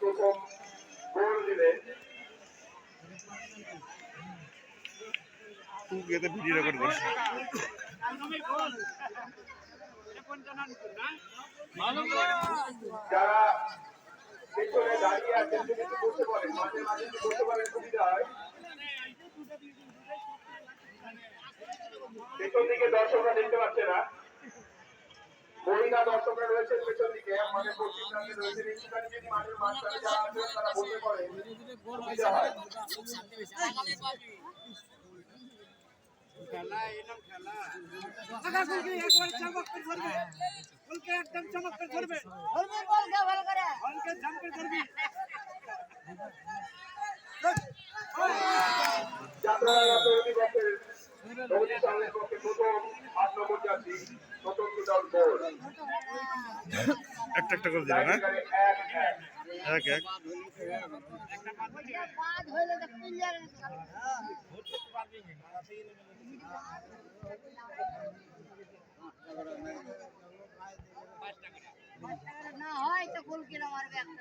প্রথম গোল দিলেন video record করছি। যারা পেছনে দাঁড়িয়ে আছেন তিনি বসতে পারেন, মাঝে মাঝে বসতে পারেন, সুবিধা হয়। পেছন দিকে দর্শকরা দেখতে পাচ্ছে না, মহিলা দর্শকরা রয়েছেন পেছন দিকে, আমাদের পশ্চিম প্রান্তে রয়েছেন। একটুখানি যদি মাঠের মাঝখানে যারা আছেন তারা বসতে পারেন, সুবিধা হয়। একটা একটা করে দিল না, এক এক না হয় তো গোল কিনা মারবে একটা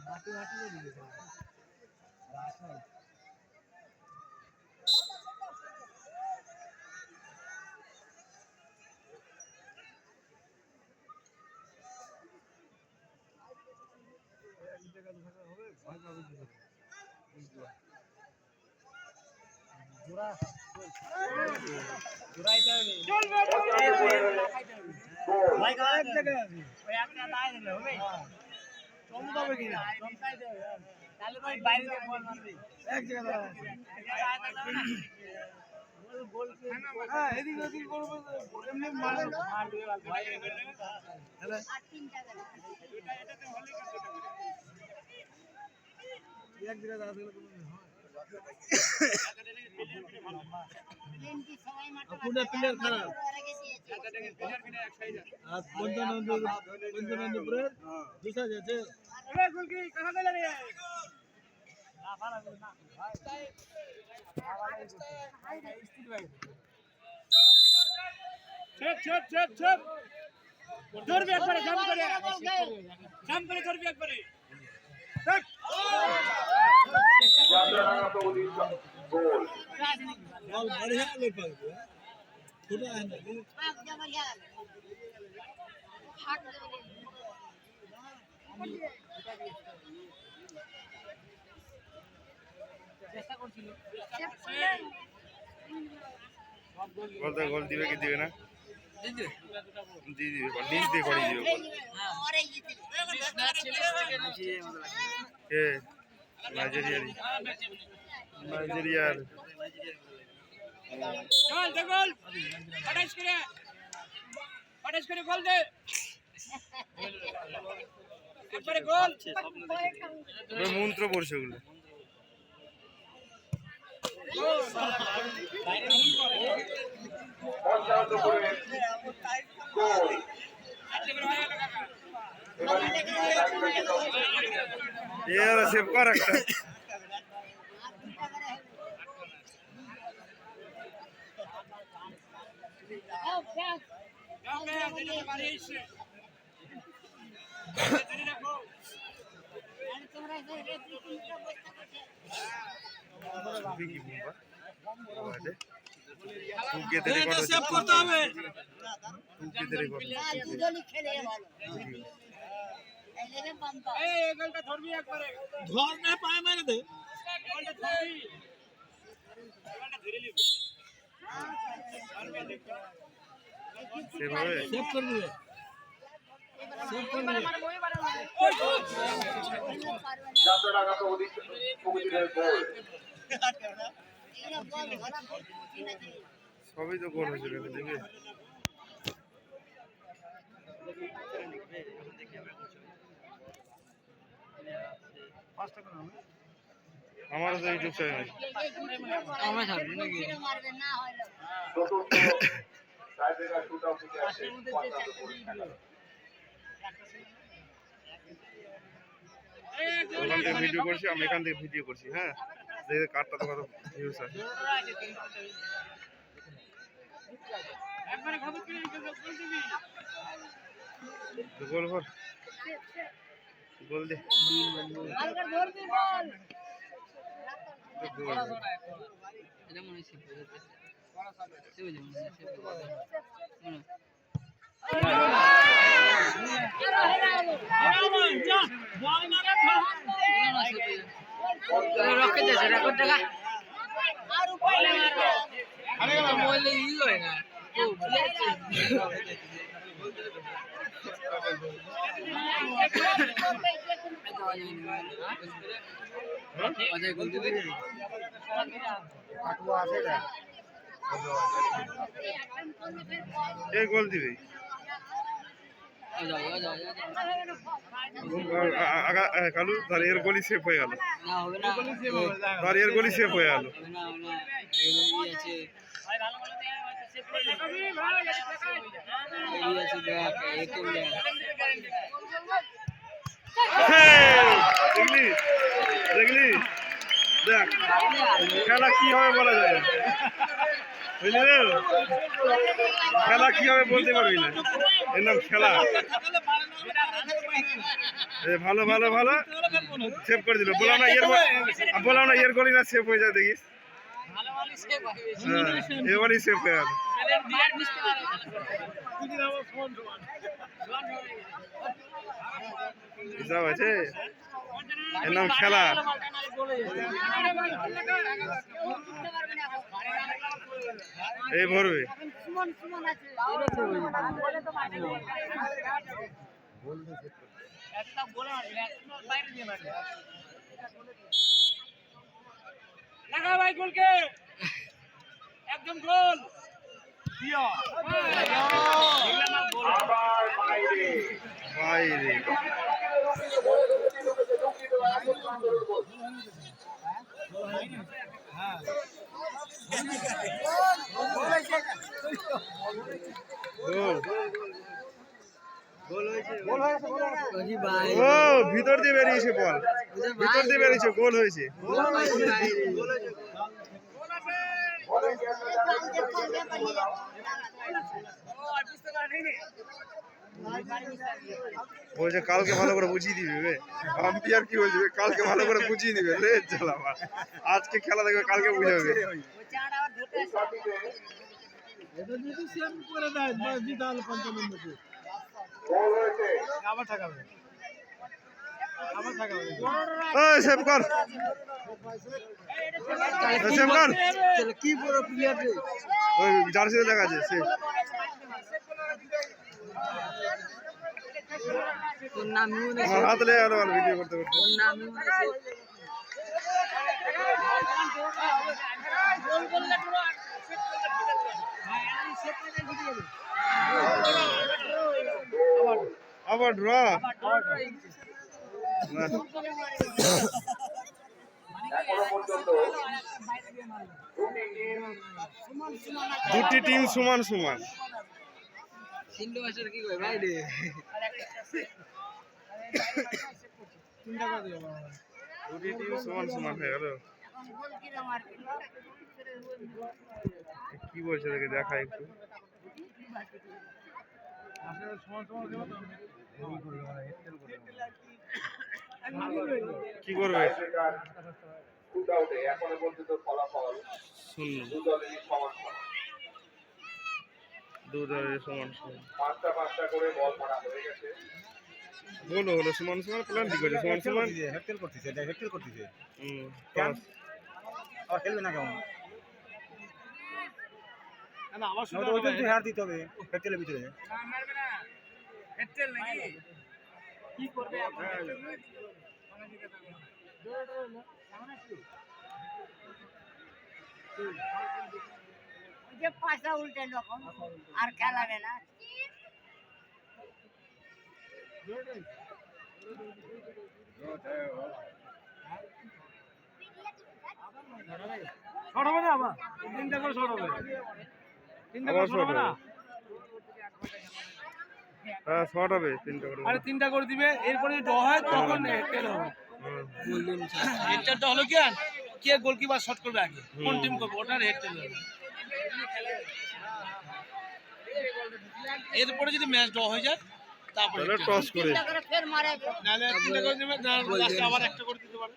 মাটি মাটি দিয়ে প্লেয়ার খারাপ আর পঞ্চানন্দপুরের দুসা যাচ্ছে ধরবে একবারে, জাম করে ধরবে একবারে। গোল দিবে কি দিবে না, দিয়ে দিবে, নিচ দিয়ে করে দিবে। কে নাইজেরিয়ার গোল দে গোল মন্ত্র পড়ছে ওগুলো। সেভ কর একটা সবই তো গোল হয়েছিল দেখবে। আমারও তো ইউটিউব চ্যানেল। চতুর্থ টাইব্রেকার শুট আউট থেকে আসছে ৫৫ টাকা। ওখান থেকে ভিডিও করছি, আমি এখান থেকে ভিডিও করছি। হ্যাঁ, দেখে কার্ডটা তো কত ভিউজ আছে। গোল ভর, গোল দে। এই গোল দিবে কালু, তাহলে এর গোলি সেফ হয়ে গেল। তাহলে এর গোলি সেফ হয়ে গেল। দেখলি দেখলি, দেখ খেলা কি হবে বলা যায় না, বুঝলি রে? খেলা কি হবে বলতে পারবি না, এর নাম খেলা। ভালো ভালো ভালো সেভ করে দিল। বললাম না এর গোলি না সেভ হয়ে যায়, দেখিস। এবারই সেভ হয়ে গেল। বুঝতে পারছে, এর নাম খেলা। এই ভরবে ভাই গোলকে একদম গোল। আবার বাইরে বাইরে। ও ভিতর দিয়ে বেরিয়েছে বল, ভিতর দিয়ে বেরিয়েছে, গোল হয়েছে। বলছে কালকে ভালো করে বুঝিয়ে দিবে। আম্পায়ার কি বলছে, কালকে ভালো করে বুঝিয়ে দিবে রে। চল আমার আজকে খেলা দেখবে, কালকে বুঝাবে। সেভ কর, সেভ কর। কি পুরো প্লেয়ার রে, ওই জার্সিতে লেখা আছে সেভ। তোর নাম মনে আমার হাত লেগে গেল ভিডিও করতে করতে। তোর নাম মনে গোল গোল লাগলো। আবার ড্র। এখনো পর্যন্ত দুটি টিম সমান সমান। সিন্ধু মাস্টার কি কই ভাই রে, দুটি টিম সমান সমান হয়ে গেল। কি বলছে দেখে দেখা একটু। কি করবে? শুট আউটে এখনো পর্যন্ত ফলাফল শূন্য, দু দলেরই সমান সমান। দু দলের সমান সমান। ৫টা করে বল মারা হয়ে গেছে। গোল হলো সমান সমান, প্ল্যান্টি করেছে সমান সমান। হেডটেল করতেছে, এটা হেডটেল করতেছে। পাস। আর খেলবে না কেমন? না আবার শুধু ওই তো হার দিতে হবে হেডটেলের ভিতরে। মারবে না হেডটেল নাকি কি করবে এখন? যে পয়সা উল্টে লোক আর খেলাবে না। শর্ট হবে না আবার তিনটা করে শর্ট হবে তিনটা আবার করে শর্ট হবে না হ্যাঁ শর্ট হবে 3টা করে। আরে তিনটা করে দিবে এরপরে যদি ড্র হয় তখন হেডটেল হবে হেডটেলটা হলো কি আর কে গোলকিপার শট করবে আগে কোন টিম করবে ওটার হেডটেল হবে এরপরে যদি ম্যাচ ড্র হয়ে যায় তারপরে তাহলে টস করে নালে তিনটা করে দিবে না লাস্টে আবার একটা করে দিতে পারে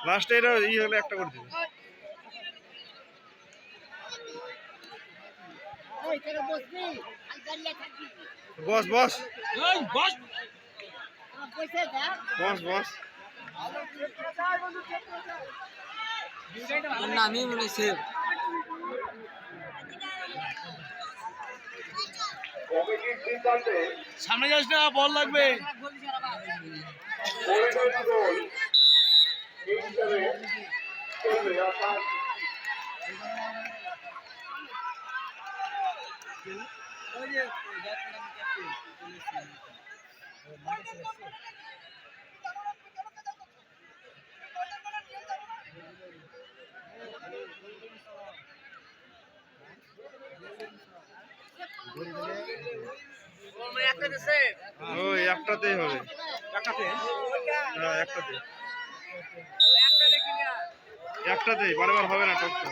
লাস্টে এটা হলে একটা করে দিবে। বস বস এই বস বস বস নামই মনে সেভ কমিটির সিদ্ধান্তে সামনে যাস না বল লাগবে পরিণত দল এই হিসাবে চলবে অর্থাৎ ওই একটাতেই হবে। হ্যাঁ একটাতেই বারবার হবে না টপটা।